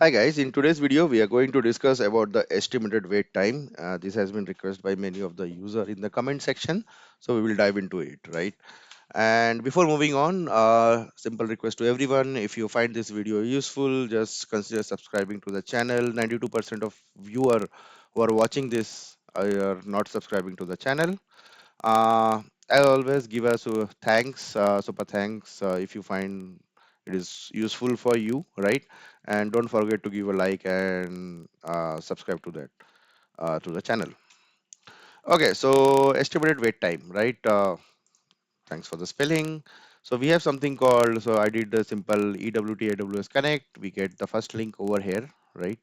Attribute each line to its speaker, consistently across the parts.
Speaker 1: Hi guys, in today's video we are going to discuss about the estimated wait time. This has been requested by many of the user in the comment section, so we will dive into it, right? And before moving on, simple request to everyone: if you find this video useful, just consider subscribing to the channel. 92% of viewer who are watching this are not subscribing to the channel. As always, give us thanks, super thanks if you find it is useful for you, right? And don't forget to give a like and subscribe to that to the channel. Okay, so estimated wait time, right? Thanks for the spelling. So we have something called. So I did the simple EWT AWS Connect. We get the first link over here, right?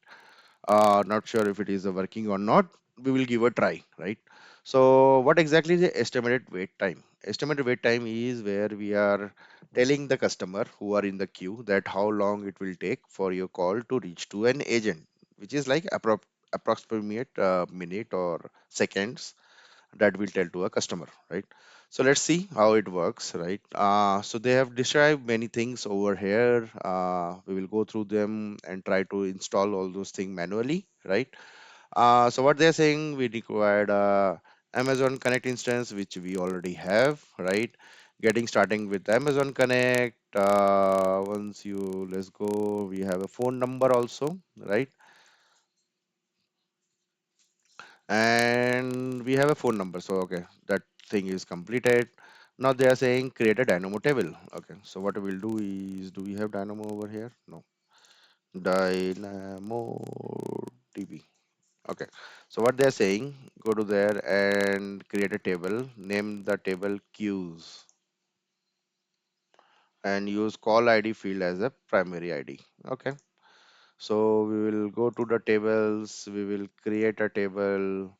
Speaker 1: Not sure if it is working or not. We will give a try, right? So what exactly is the estimated wait time? Estimated wait time is where we are telling the customer who are in the queue that how long it will take for your call to reach to an agent, which is like approximate minute or seconds that will tell to a customer, right? So let's see how it works, right? So they have described many things over here. We will go through them and try to install all those things manually, right? So what they're saying, we required Amazon Connect instance, which we already have, right? Getting starting with Amazon Connect. Once you let's go, we have a phone number also, right? And we have a phone number. So okay, that thing is completed. Now they are saying create a Dynamo table. Okay, so what we'll do is, do we have Dynamo over here? No, DynamoDB. Okay, so what they're saying, go to there and create a table, name the table queues, and use call ID field as a primary ID. Okay, so we will go to the tables, we will create a table,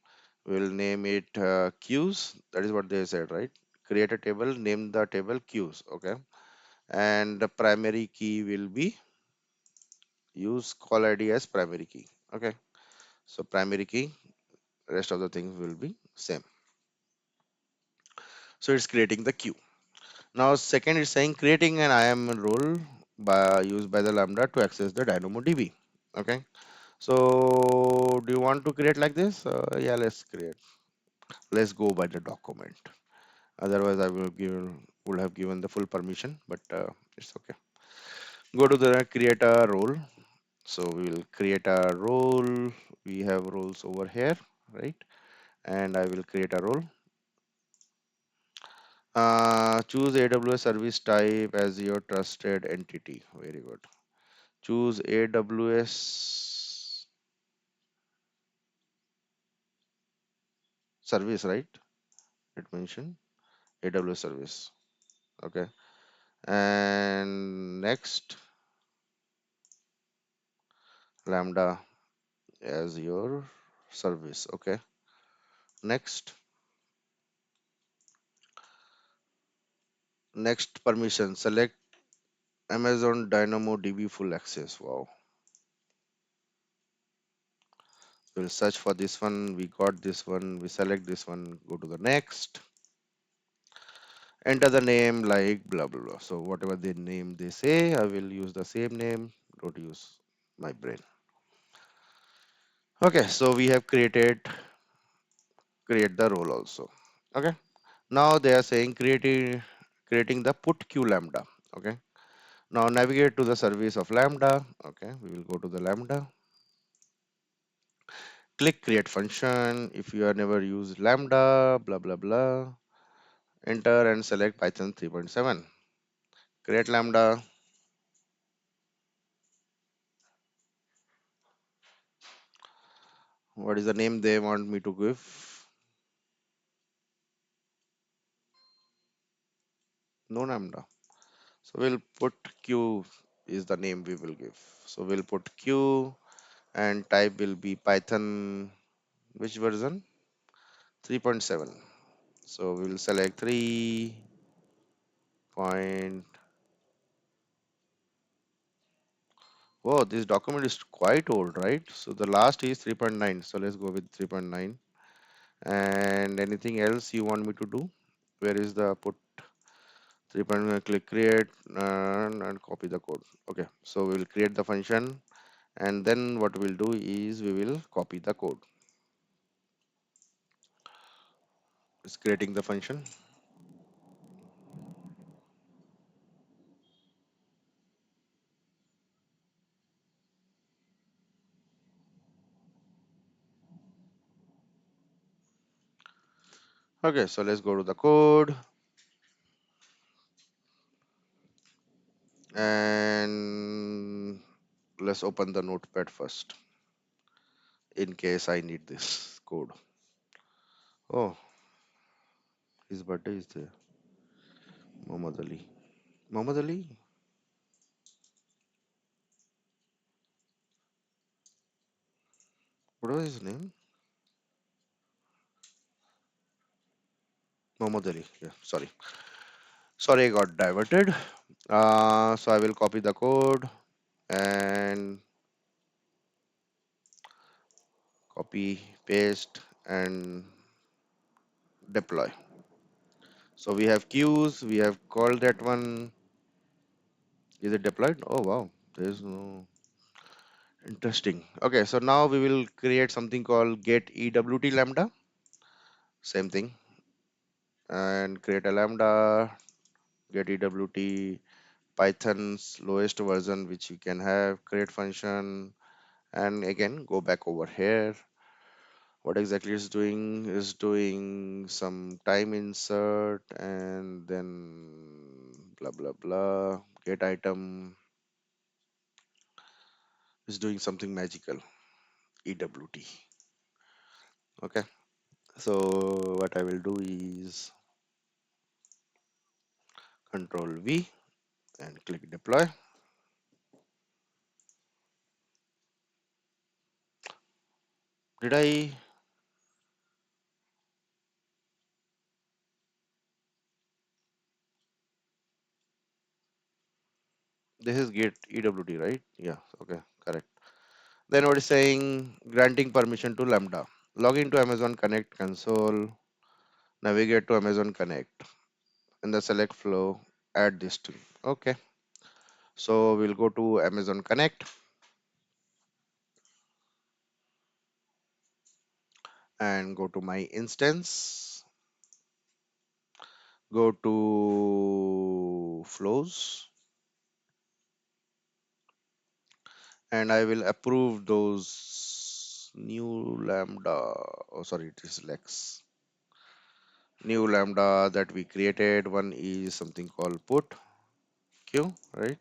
Speaker 1: we will name it queues. That is what they said, right? Create a table, name the table queues. Okay, and the primary key will be use call ID as primary key. Okay, so primary key, rest of the things will be same. So it's creating the queue. Now, second is saying creating an IAM role by used by the Lambda to access the DynamoDB. Okay. So, do you want to create like this? Yeah, let's create. Let's go by the document. Otherwise, I will give would have given the full permission, but it's okay. Go to the create a role. So we will create a role. We have roles over here, right? And I will create a role. Choose AWS service type as your trusted entity. Very good. Choose AWS service, right? It mentioned AWS service. Okay. And next, Lambda as your service. Okay. Next, next permission. Select Amazon DynamoDB full access. Wow. We'll search for this one. We got this one. We select this one. Go to the next. Enter the name like blah blah blah. So whatever the name they say, I will use the same name. Don't use my brain. Okay, so we have create the role also. Okay, now they are saying creating the put queue lambda. Okay, now navigate to the service of lambda. Okay, we will go to the lambda. Click create function. If you have never used lambda, blah blah blah. Enter and select Python 3.7. Create lambda. What is the name they want me to give? No lambda. So we'll put Q is the name we will give. So we'll put Q and type will be Python, which version? 3.7. So we'll select 3 point. Oh, this document is quite old, right? So the last is 3.9. So let's go with 3.9. And anything else you want me to do? Where is the put 3.9? Click create and copy the code. Okay, so we'll create the function And then what we'll do is we will copy the code. It's creating the function. Okay, so let's go to the code and let's open the notepad first in case I need this code. Oh, his birthday is there. Muhammad Ali. Muhammad Ali? What was his name? Muhammad Ali. Yeah, sorry. Sorry, I got diverted. So I will copy the code and copy, paste, and deploy. So we have queues, we have called that one. Is it deployed? Oh wow, there is no interesting. Okay, so now we will create something called get EWT lambda. Same thing, and create a lambda, get EWT, Python's lowest version which you can have, create function, and again go back over here. What exactly is doing some time insert and then blah blah blah. Get item is doing something magical. EWT. Okay. So what I will do is Control V and click deploy. Did I? This is get EWT, right? Yeah. Okay. Correct. Then what is saying? Granting permission to Lambda. Log into Amazon Connect console. Navigate to Amazon Connect. In the select flow, add this to. Okay. So we'll go to Amazon Connect and go to my instance. Go to flows and I will approve those new lambda. Oh, sorry, it is Lex. New lambda that we created. One is something called put queue, right?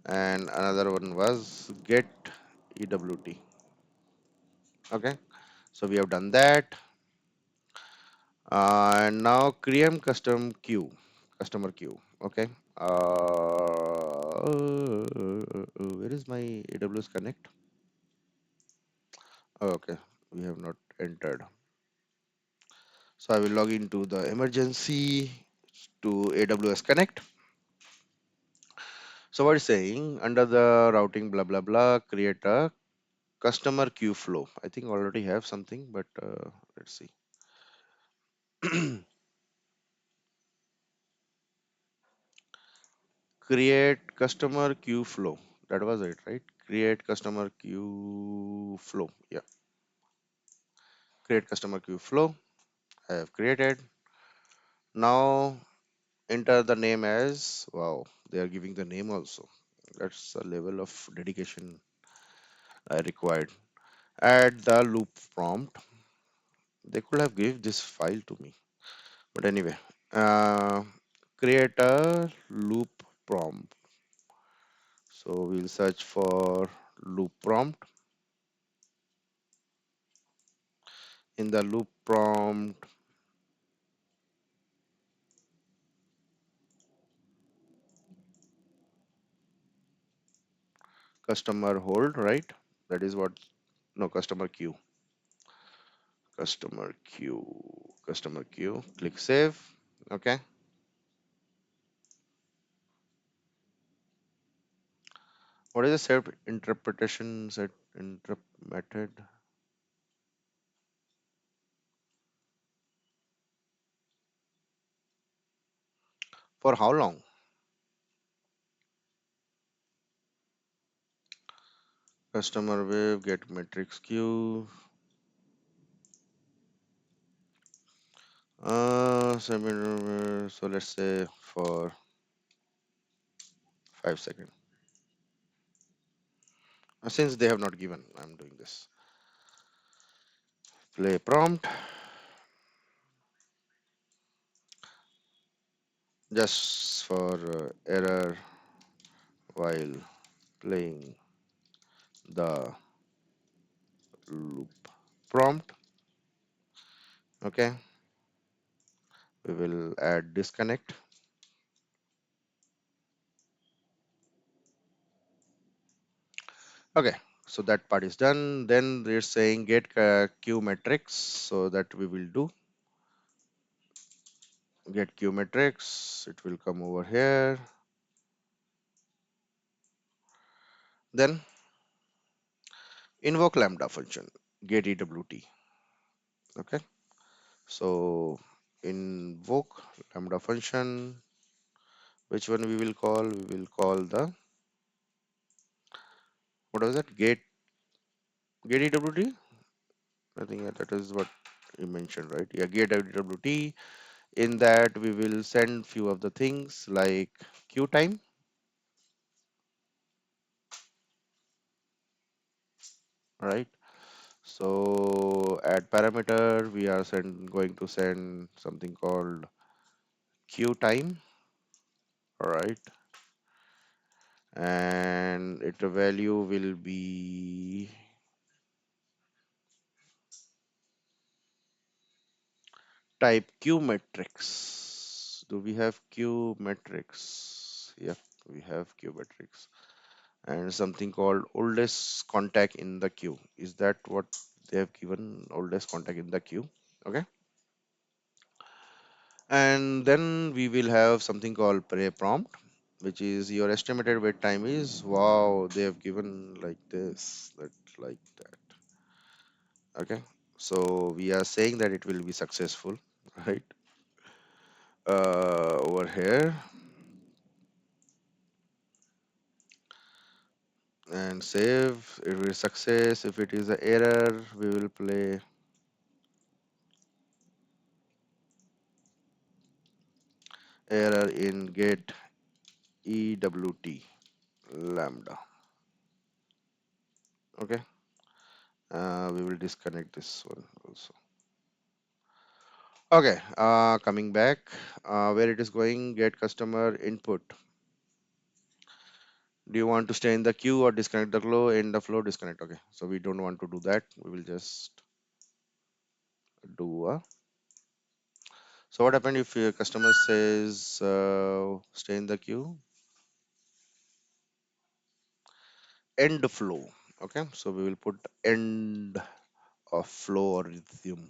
Speaker 1: And another one was get EWT. Okay, so we have done that. And now create custom queue, customer queue. Okay. Where is my AWS Connect? Oh, okay, we have not entered. So I will log into the emergency to AWS Connect. So what is saying under the routing blah blah blah, create a customer queue flow. I think already have something, but let's see. Create customer queue flow. That was it, right? Create customer queue flow. Yeah, create customer queue flow. I have created. Now enter the name as wow. They are giving the name also. That's a level of dedication I required. Add the loop prompt. They could have give this file to me, but anyway, uh, create a loop prompt. So we'll search for loop prompt. In the loop prompt, customer hold, right? That is what, no, customer queue, customer queue, customer queue. Click save. Okay. What is the set interpretation set interrupt method? For how long? Customer wave get metrics queue. So let's say for 5 seconds. Since they have not given, I'm doing this. Play prompt just for error while playing the loop. Prompt. Okay, we will add disconnect. Okay, so that part is done. Then they're saying get queue metrics, so that we will do get queue metrics. It will come over here. Then invoke Lambda function, get EWT. Okay, so invoke Lambda function. Which one we will call? We will call the, what was it? Get EWT. I think that is what you mentioned, right? Yeah, get EWT. In that we will send few of the things like queue time, right? So add parameter, we are going to send something called queue time, all right? And its value will be type queue metrics. Do we have queue metrics? Yep, we have queue metrics. And something called oldest contact in the queue. Is that what they have given? Oldest contact in the queue. Okay. And then we will have something called pre prompt, which is your estimated wait time is, wow, they have given like this, that, like that. Okay. So we are saying that it will be successful, right? Over here, and save. If it is success, if it is an error, we will play error in get EWT Lambda. Okay. We will disconnect this one also. Okay. Coming back, where it is going, get customer input. Do you want to stay in the queue or disconnect the flow? In the flow, disconnect. Okay. So we don't want to do that. We will just do a. So what happened if your customer says stay in the queue? End flow. Okay. So we will put end of flow or resume.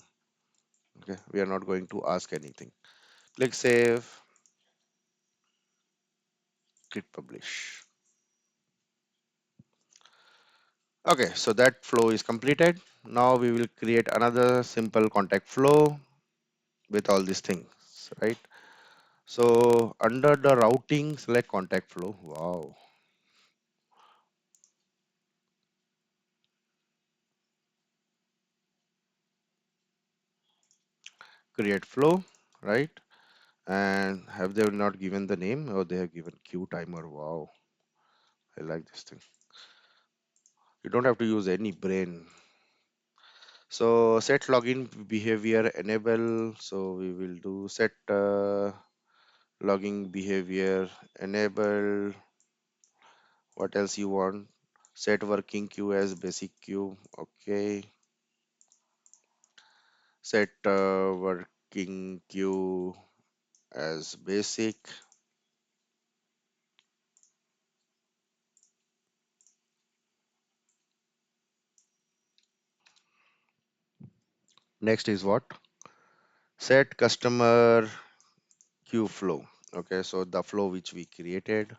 Speaker 1: Okay. We are not going to ask anything. Click save. Click publish. Okay, so that flow is completed. Now we will create another simple contact flow with all these things, right? So under the routing, select contact flow. Wow. Create flow, right? And have they not given the name, or they have given queue timer? Wow, I like this thing. You don't have to use any brain. So set login behavior enable. So we will do set logging behavior enable. What else you want? Set working queue as basic queue. Okay. Set working queue as basic. Next is what? Set customer queue flow. Okay, so the flow which we created.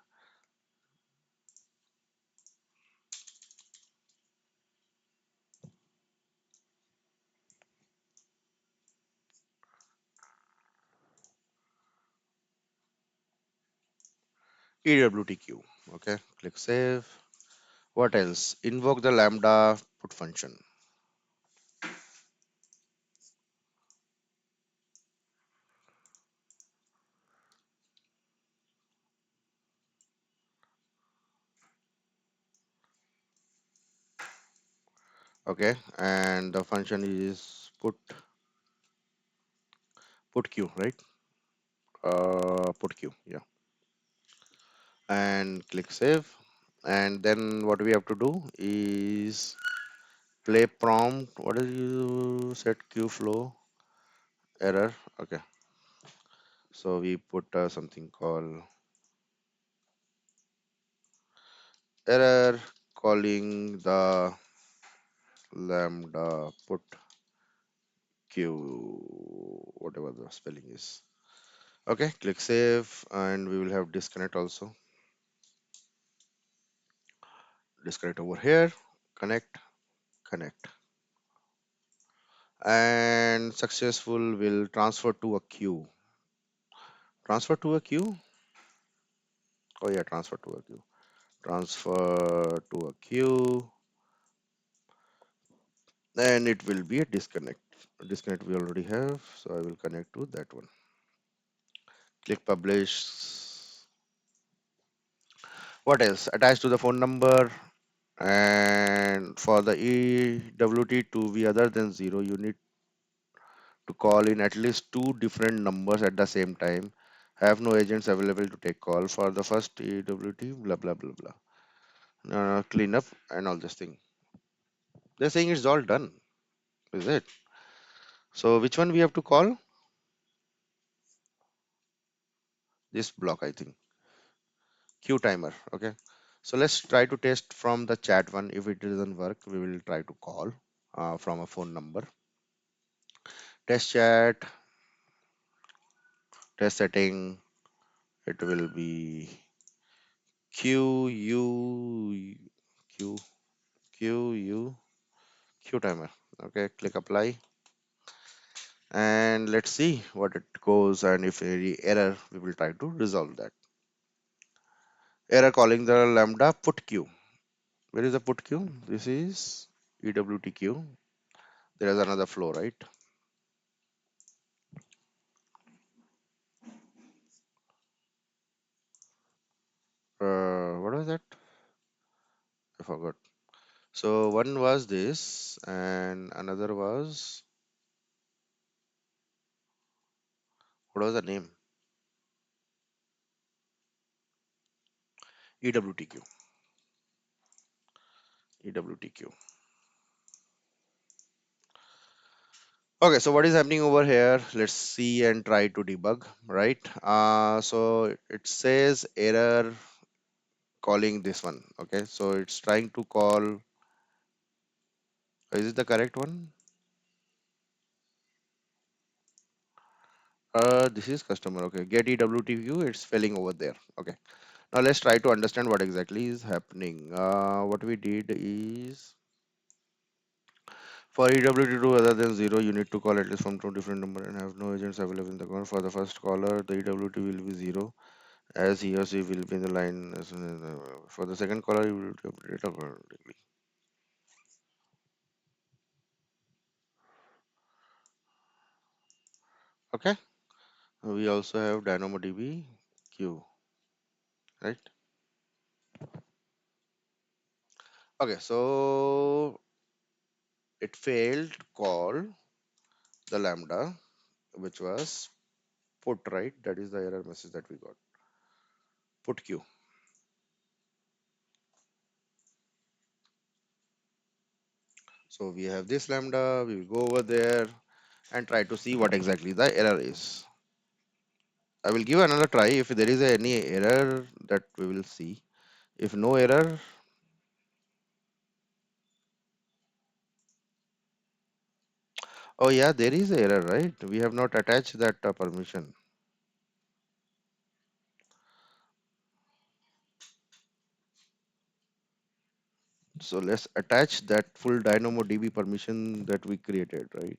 Speaker 1: EWT queue. Okay, click save. What else? Invoke the Lambda put function. Okay, and the function is put q, right? Put q, yeah. And click save. And then what we have to do is play prompt. What is you set q flow error? Okay, so we put something called error calling the lambda put q, whatever the spelling is. Okay, click save, and we will have disconnect also. Disconnect over here, connect, connect, and successful will transfer to a queue. Transfer to a queue. Oh yeah, transfer to a queue. Transfer to a queue. Then it will be a disconnect. Disconnect we already have, so I will connect to that one. Click publish. What else? Attach to the phone number. And for the EWT to be other than 0, you need to call in at least two different numbers at the same time. Have no agents available to take call for the first EWT, blah blah blah blah. Clean up and all this thing. They're saying it's all done. Is it? So which one we have to call? This block, I think. Queue timer. Okay. So let's try to test from the chat one. If it doesn't work, we will try to call from a phone number. Test chat, test setting. It will be Q U Q Q U Q timer. Okay, click apply, and let's see what it goes, and if any error we will try to resolve that. Error calling the lambda put queue. Where is the put queue? This is EWT queue. There is another flow, right? What was that? I forgot. So one was this, and another was, what was the name? EWT queue. EWT queue. Okay, so what is happening over here? Let's see and try to debug, right? So it says error calling this one. Okay, so it's trying to call. Is it the correct one? This is customer. Okay, get EWT view. It's failing over there. Okay, now let's try to understand what exactly is happening. What we did is for EWT to other than 0, you need to call at least from two different number and have no agents available in the call. For the first caller, the EWT will be 0 as he or she will be in the line as soon as for the second caller you will update accordingly. Okay, we also have DynamoDB queue, right? Okay, so it failed to call the lambda, which was put, right? That is the error message that we got. Put queue. So we have this lambda, we will go over there and try to see what exactly the error is. I will give another try. If there is any error, that we will see. If no error, oh yeah, there is a error, right? We have not attached that permission. So let's attach that full DynamoDB permission that we created, right?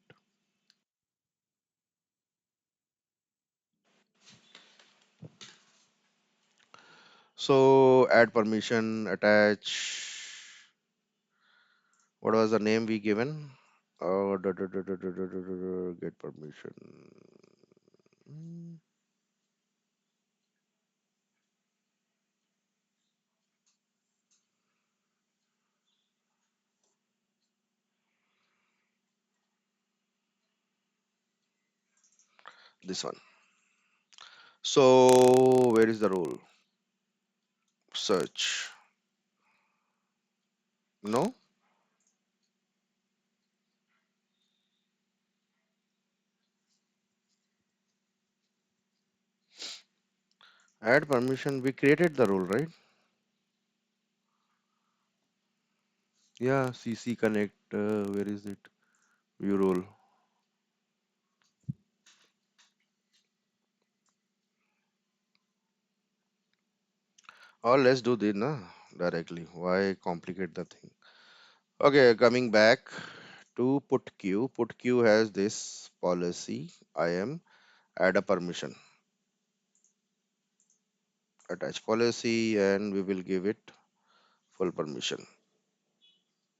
Speaker 1: So add permission, attach. What was the name we given? Get permission. Mm, This one. So where is the role? Search. No? Add permission. We created the role, right? Yeah, CC connect. Where is it? View role. Or let's do this na directly. Why complicate the thing? Okay, coming back to put queue. Put queue has this policy. I am add a permission. Attach policy and we will give it full permission.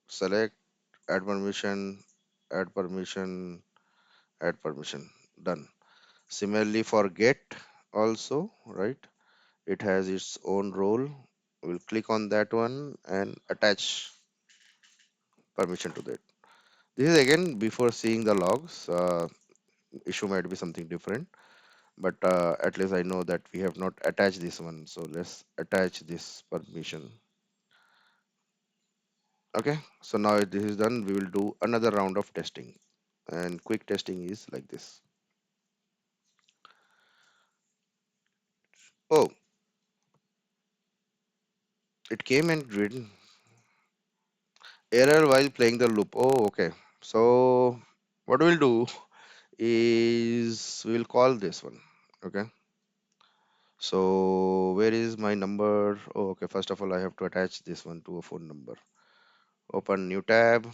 Speaker 1: Select add permission, add permission, add permission. Done. Similarly for get also, right? It has its own role. We'll click on that one and attach permission to that. This is again before seeing the logs. Issue might be something different, but at least I know that we have not attached this one. So let's attach this permission. Okay. So now this is done. We will do another round of testing, and quick testing is like this. Oh, it came and read error while playing the loop. Oh, okay. So what we'll do is we'll call this one. Okay. So where is my number? Oh, okay. First of all, I have to attach this one to a phone number. Open new tab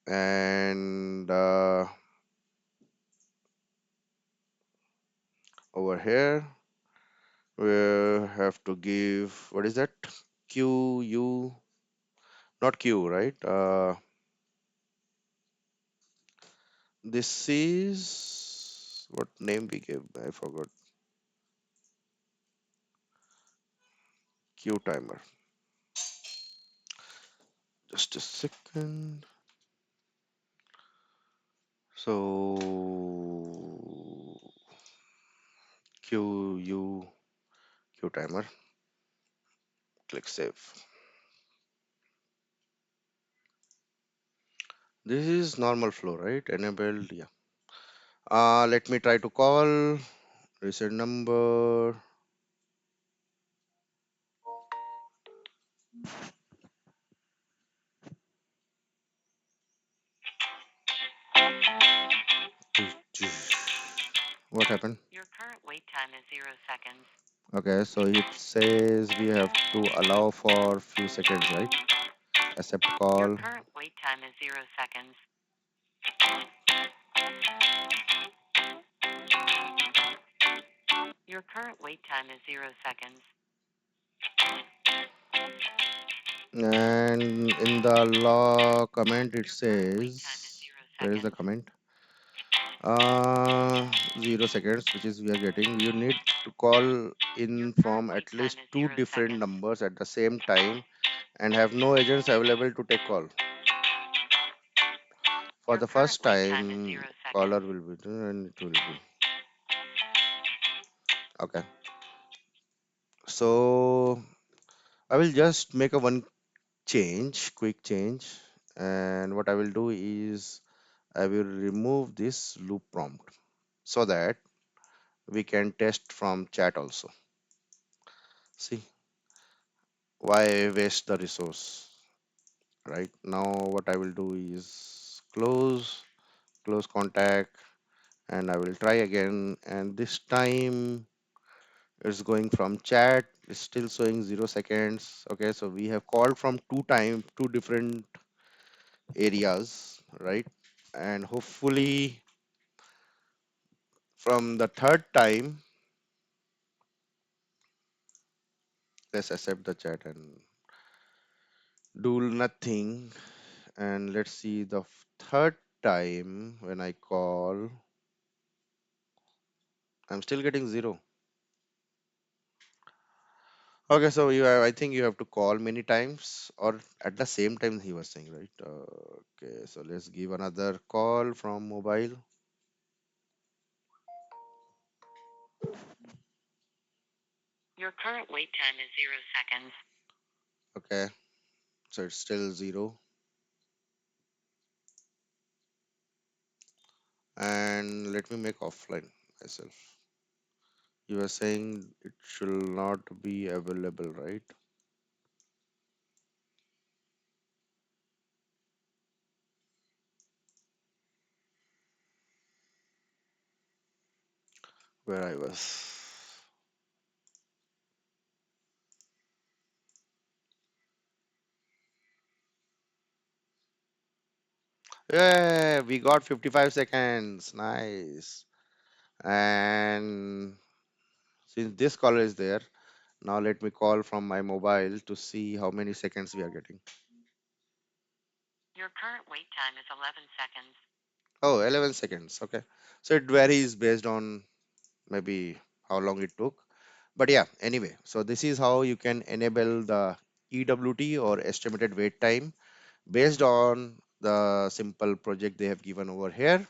Speaker 1: and over here we have to give what is that? Q U not Q, right? This is what name we gave? I forgot. Q timer. Just a second. So Q U Q timer. Click save. This is normal flow, right? Enabled, yeah. Let me try to call reset number. What happened? Your current wait time is 0 seconds. Okay, so it says we have to allow for few seconds, right? Accept call. Your current wait time is 0 seconds. Your current wait time is 0 seconds. And in the log comment it says, where is the comment? 0 seconds, which is we are getting. You need to call in from at least two different numbers at the same time and have no agents available to take call. For the first time, caller will be and it will be okay. So I will just make a one change, quick change, and what I will do is I will remove this loop prompt so that we can test from chat also. See, why waste the resource? Right now, what I will do is close contact, and I will try again. And this time it's going from chat. It's still showing 0 seconds. Okay, so we have called from two different areas, right? And hopefully from the third time, let's accept the chat and do nothing And let's see the third time when I call, I'm still getting 0. Okay, so I think you have to call many times or at the same time he was saying, right? Okay, so let's give another call from mobile.
Speaker 2: Your current wait time is 0 seconds.
Speaker 1: Okay, so it's still 0. And let me make offline myself. You were saying it should not be available, right? Where I was. Yeah, we got 55 seconds. Nice. And since this caller is there, now let me call from my mobile to see how many seconds we are getting.
Speaker 2: Your current wait time is 11 seconds.
Speaker 1: Oh, 11 seconds. Okay. So it varies based on maybe how long it took. But yeah, anyway, so this is how you can enable the EWT or estimated wait time based on the simple project they have given over here.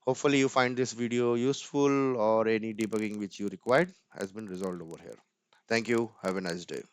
Speaker 1: Hopefully you find this video useful or any debugging which you required has been resolved over here. Thank you. Have a nice day.